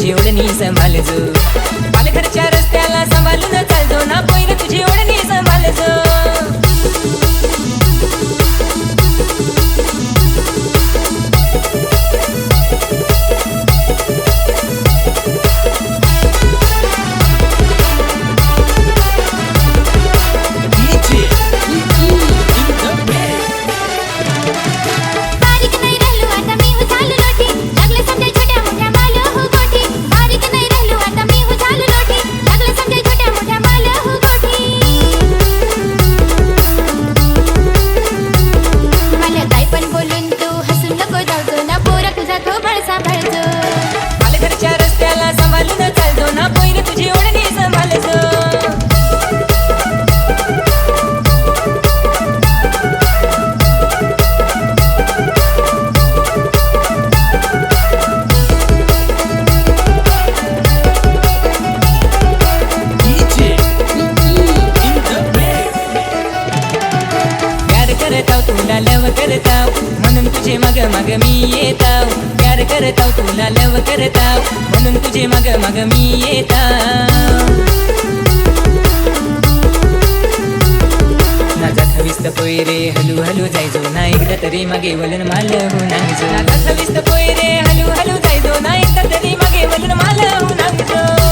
तुझी ओढणी सांभाळजो पालघरच्या रस्त्याला सांभाळून चालजो ना पोर तुझी ओढणी सांभाळजो पालघरच्या रस्त्याला सांभाळून चालजो ना पोर तुझी ओढणी सांभाळजो करताव तुला लव करताव म्हणून तुझे मग मग मी येताव प्यार करताव तुला लव करताव म्हणून तुझे मग मग मी येताव ना जात हवीस्त पोयरे हलू हलू जायजो ना एकदा तरी मागे वलन माल हो नागजो ना जात हवीस्त पोयरे हलू हलू जायजो ना एकदा तरी मागे वलन माल हो नागजो